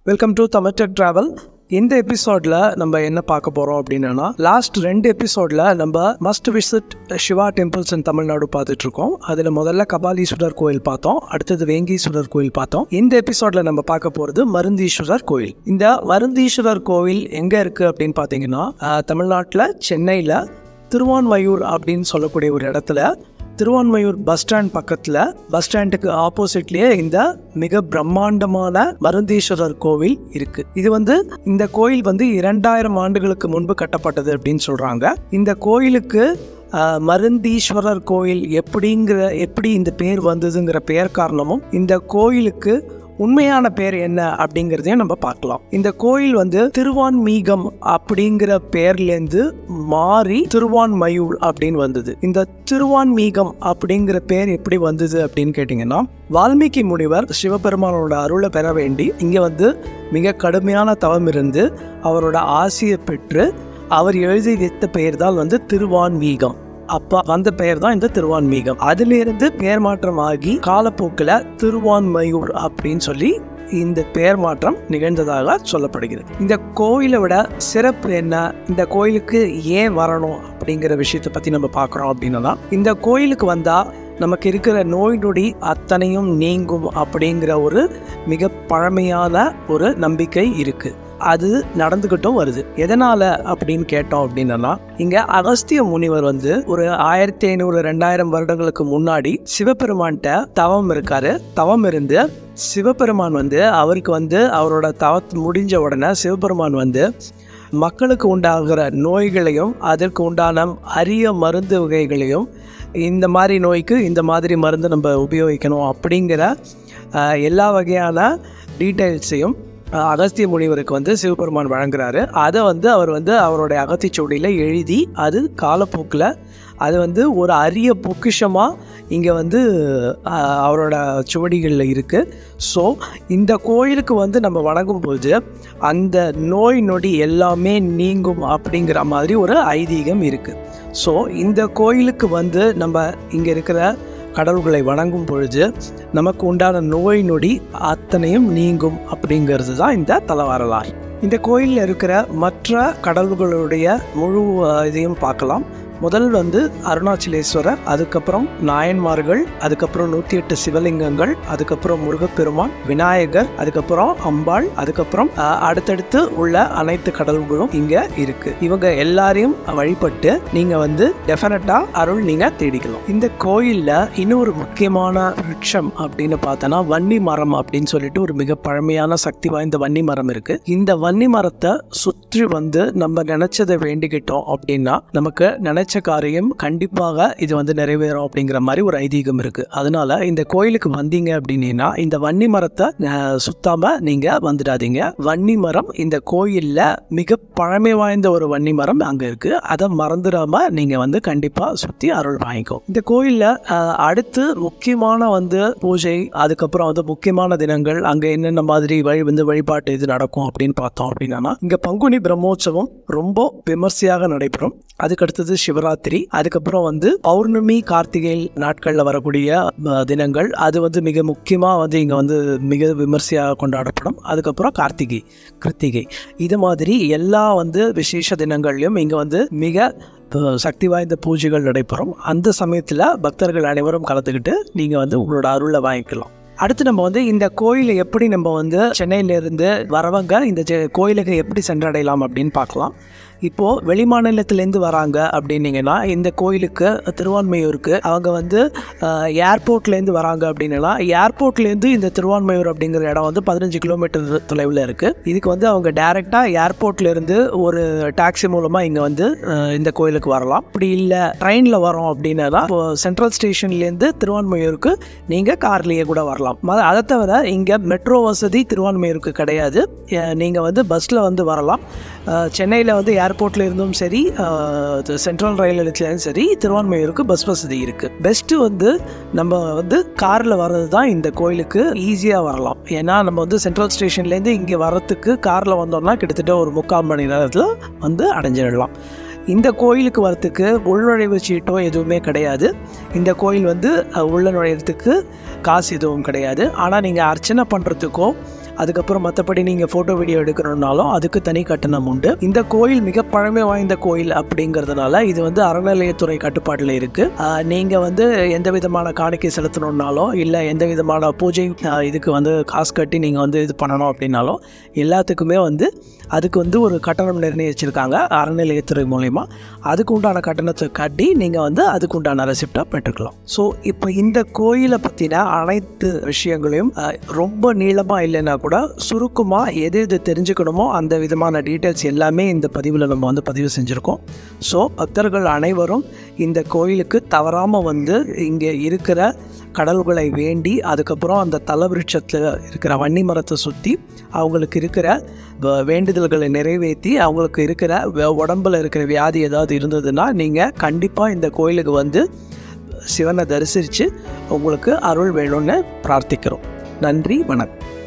Welcome to Tamil tech travel. இந்த எபிசோடில் நம்ம என்ன பார்க்க போகிறோம் அப்படின்னா, லாஸ்ட் 2 எபிசோடில் நம்ம must visit Shiva temples in Tamil Nadu பார்த்துட்ருக்கோம். அதில் முதல்ல கபாலீஸ்வரர் கோயில் பார்த்தோம், அடுத்தது வேங்கீஸ்வரர் கோயில் பார்த்தோம். இந்த எபிசோடில் நம்ம பார்க்க போகிறது மருந்தீஸ்வரர் கோயில். இந்த மருந்தீஸ்வரர் கோயில் எங்கே இருக்குது அப்படின்னு பார்த்தீங்கன்னா, தமிழ்நாட்டில் சென்னையில் திருவான்மையூர் அப்படின்னு சொல்லக்கூடிய ஒரு இடத்துல, திருவான்மையூர் பஸ் ஸ்டாண்ட் பக்கத்தில், பஸ் ஸ்டாண்டுக்கு ஆப்போசிட்லேயே இந்த மிக பிரம்மாண்டமான மருந்தீஸ்வரர் கோவில் இருக்கு. இது இந்த கோயில் 2000 ஆண்டுகளுக்கு முன்பு கட்டப்பட்டது அப்படின்னு சொல்றாங்க. இந்த கோயிலுக்கு மருந்தீஸ்வரர் கோயில் எப்படி இந்த பேர் வந்ததுங்கிற பெயர் காரணமும், இந்த கோயிலுக்கு உண்மையான பேர் என்ன அப்படிங்கிறதையும் நம்ம பார்க்கலாம். இந்த கோயில் திருவான்மீகம் அப்படிங்கிற பேர்லேருந்து மாறி திருவான்மையூர் அப்படின்னு வந்தது. இந்த திருவான்மீகம் அப்படிங்கிற பேர் எப்படி வந்தது அப்படின்னு கேட்டிங்கன்னா, வால்மீகி முனிவர் சிவபெருமானோட அருளை பெற வேண்டி இங்கே மிக கடுமையான தவம் இருந்து அவரோட ஆசியை பெற்று அவர் எழுதி வைத்த பெயர் தான் திருவான்மீகம். அப்போ அந்த பெயர் தான் இந்த திருவான்மீகம். அதிலிருந்து பெயர் மாற்றமாகி காலப்போக்கில் திருவான்மையூர் அப்படின்னு சொல்லி இந்த பெயர் மாற்றம் நிகழ்ந்ததாக சொல்லப்படுகிறது. இந்த கோயிலை விட சிறப்பு என்ன, இந்த கோயிலுக்கு ஏன் வரணும் அப்படிங்கிற விஷயத்தை பற்றி நம்ம பார்க்குறோம் அப்படின்னா, இந்த கோயிலுக்கு வந்தால் நமக்கு இருக்கிற நோய் நொடி அத்தனையும் நீங்கும் அப்படிங்கிற ஒரு மிக பழமையான ஒரு நம்பிக்கை இருக்குது. அது நடந்துகிட்டும் வருது. எதனால அப்படின்னு கேட்டோம் அப்படின்னா, இங்க அகஸ்திய முனிவர் ஒரு 1500-2000 வருடங்களுக்கு முன்னாடி சிவபெருமான்கிட்ட தவம் இருக்காரு. தவம் இருந்து சிவபெருமான் அவருக்கு அவரோட தவம் முடிஞ்ச உடனே சிவபெருமான் மக்களுக்கு உண்டாகிற நோய்களையும் அதற்கு உண்டான அரிய மருந்து வகைகளையும், இந்த மாதிரி நோய்க்கு இந்த மாதிரி மருந்து நம்ம உபயோகிக்கணும் அப்படிங்கிற எல்லா வகையான டீட்டெயில்ஸையும் அகஸ்திய முனிவருக்கு சிவபெருமான் வழங்குறாரு. அதை அவர் அவருடைய அகத்திச்சுவடியில் எழுதி, அது காலப்போக்கில் அது ஒரு அரிய பொக்கிஷமாக இங்கே அவரோட சுவடிகளில் இருக்குது. ஸோ இந்த கோயிலுக்கு நம்ம வணங்கும்போது அந்த நோய் நொடி எல்லாமே நீங்கும் அப்படிங்கிற மாதிரி ஒரு ஐதீகம் இருக்குது. ஸோ இந்த கோயிலுக்கு நம்ம இங்கே இருக்கிற கடவுள்களை வணங்கும் பொழுது நமக்கு உண்டான நோய் நொடி அத்தனையும் நீங்கும் அப்படிங்கிறது தான் இந்த தல வரலாறு. இந்த கோயிலில் இருக்கிற மற்ற கடவுள்களுடைய முழு இதையும் பார்க்கலாம். முதல் அருணாச்சலேஸ்வரர், அதுக்கப்புறம் நாயன்மார்கள், அதுக்கப்புறம் 108 சிவலிங்கங்கள், அதுக்கப்புறம் முருகப்பெருமான், விநாயகர், அதுக்கப்புறம் அம்பாள், அதுக்கப்புறம் அடுத்தடுத்து உள்ள அனைத்து கடவுள்களும் இங்க இருக்கு. இவங்க எல்லாரையும் வழிபட்டு நீங்க டெஃபினட்டா அருள் நீங்க தேடிக்கலாம். இந்த கோயில்ல இன்னொரு முக்கியமான விருட்சம் அப்படின்னு பார்த்தோன்னா வன்னி மரம் அப்படின்னு சொல்லிட்டு ஒரு மிக பழமையான சக்தி வாய்ந்த வன்னி மரம் இருக்கு. இந்த வன்னி மரத்தை சுற்றி நம்ம நினைச்சதை வேண்டிக்கிட்டோம் அப்படின்னா நமக்கு நினைச்ச காரியம் கண்டிப்பாக இது நிறைவேறும் அப்படிங்கிற மாதிரி ஒரு ஐதீகம் இருக்கு. அதனால இந்த கோயிலுக்கு வந்தீங்க அப்படின்னா இந்த வன்னி மரத்தை சுத்தாம நீங்க வந்துடாதீங்க. வன்னி மரம் இந்த கோயில்ல மிக பழமை வாய்ந்த ஒரு வன்னி மரம் அங்க இருக்கு. அதை மறந்துடாம நீங்க கண்டிப்பா சுத்தி அருள் வாங்கிக்கோ. இந்த கோயில்ல அடுத்து முக்கியமான பூஜை, அதுக்கப்புறம் முக்கியமான தினங்கள், அங்க என்னென்ன மாதிரி வழிபாட்டு இது நடக்கும் அப்படின்னு பார்த்தோம் அப்படின்னா, இங்க பங்குனி பிரம்மோற்சவம் ரொம்ப விமர்சையாக நடைபெறும். அதுக்கடுத்தது சிவராத்திரி, அதுக்கப்புறம் பௌர்ணமி, கார்த்திகை நாட்களில் வரக்கூடிய தினங்கள், அது மிக முக்கியமாக இங்கே மிக விமர்சையாக கொண்டாடப்படும். அதுக்கப்புறம் கிருத்திகை, இது மாதிரி எல்லா விசேஷ தினங்கள்லையும் இங்கே மிக சக்தி வாய்ந்த பூஜைகள் நடைபெறும். அந்த சமயத்தில் பக்தர்கள் அனைவரும் கலந்துக்கிட்டு நீங்கள் உங்களோட அருளை வாங்கிக்கலாம். அடுத்து நம்ம இந்த கோயிலை எப்படி நம்ம சென்னையிலேருந்து வரவங்க இந்த கோயிலுக்கு எப்படி சென்றடையலாம் அப்படின்னு பார்க்கலாம். இப்போது வெளிமாநிலத்திலேருந்து வராங்க அப்படின்னீங்கன்னா இந்த கோயிலுக்கு திருவான்மையூருக்கு அவங்க ஏர்போர்ட்லேருந்து வராங்க அப்படின்னா, ஏர்போர்ட்லேருந்து இந்த திருவான்மையூர் அப்படிங்கிற இடம் 15 கிலோமீட்டர் தொலைவில் இருக்குது. இதுக்கு அவங்க டைரெக்டாக ஏர்போர்ட்லேருந்து ஒரு டாக்ஸி மூலமாக இங்கே இந்த கோயிலுக்கு வரலாம். அப்படி இல்லை ட்ரெயினில் வரோம் அப்படின்னா சென்ட்ரல் ஸ்டேஷன்லேருந்து திருவான்மையூருக்கு நீங்கள் கார்லேயே கூட வரலாம். அதை தவிர இங்கே மெட்ரோ வசதி திருவான்மையூருக்கு கிடையாது. நீங்கள் பஸ்ஸில் வரலாம். சென்னையில் ஏர்போர்ட்ல இருந்தும் சரி, சென்ட்ரல் ரயில் நிலையத்திலும் சரி, திருவான்மையூருக்கு பஸ் வசதி இருக்குது. பெஸ்ட்டு நம்ம காரில் வர்றது தான் இந்த கோயிலுக்கு ஈஸியாக வரலாம். ஏன்னா நம்ம சென்ட்ரல் ஸ்டேஷன்லேருந்து இங்கே வரத்துக்கு காரில் வந்தோம்னா கிட்டத்தட்ட ஒரு 3/4 மணி நேரத்தில் அடைஞ்சிடலாம். இந்த கோயிலுக்கு வரத்துக்கு உள்நுழைவு சீட்டோ எதுவுமே கிடையாது. இந்த கோயில் உள்ள நுழையிறதுக்கு காசு எதுவும் கிடையாது. ஆனால் நீங்கள் அர்ச்சனை பண்ணுறதுக்கோ அதுக்கப்புறம் மற்றபடி நீங்கள் ஃபோட்டோ வீடியோ எடுக்கணுன்னாலும் அதுக்கு தனி கட்டணம் உண்டு. இந்த கோயில் மிக பழமை வாய்ந்த கோயில் அப்படிங்கிறதுனால இது வந்து அறநிலையத்துறை கட்டுப்பாட்டில் இருக்குது. நீங்கள் வந்து எந்த விதமான காணிக்கை செலுத்தணுன்னாலும் இல்லை எந்த விதமான பூஜை இதுக்கு வந்து காசு கட்டி நீங்கள் வந்து இது பண்ணணும் அப்படின்னாலும் எல்லாத்துக்குமே வந்து அதுக்கு வந்து ஒரு கட்டணம் நிர்ணயிச்சிருக்காங்க அறநிலையத்துறை மூலயமா. அதுக்கு உண்டான கட்டணத்தை கட்டி நீங்கள் வந்து அதுக்கு உண்டான ரெசிப்டாக பெற்றுக்கலாம். ஸோ இப்போ இந்த கோயிலை பற்றின அனைத்து விஷயங்களையும் ரொம்ப நீளமாக இல்லைன்னா கூட சுருக்கமாக எது எது தெரிஞ்சுக்கணுமோ அந்த விதமான டீட்டெயில்ஸ் எல்லாமே இந்த பதிவில் நம்ம வந்து பதிவு செஞ்சுருக்கோம். ஸோ பக்தர்கள் அனைவரும் இந்த கோயிலுக்கு தவறாமல் வந்து இங்கே இருக்கிற கடவுள்களை வேண்டி அதுக்கப்புறம் அந்த தலவிருட்சத்தில் இருக்கிற வன்னி மரத்தை சுற்றி அவங்களுக்கு இருக்கிற வேண்டுதல்களை நிறைவேற்றி அவங்களுக்கு இருக்கிற உடம்பில் இருக்கிற வியாதி ஏதாவது இருந்ததுன்னா நீங்கள் கண்டிப்பாக இந்த கோயிலுக்கு வந்து சிவனை தரிசித்து உங்களுக்கு அருள் வேணும்னு பிரார்த்திக்கிறோம். நன்றி, வணக்கம்.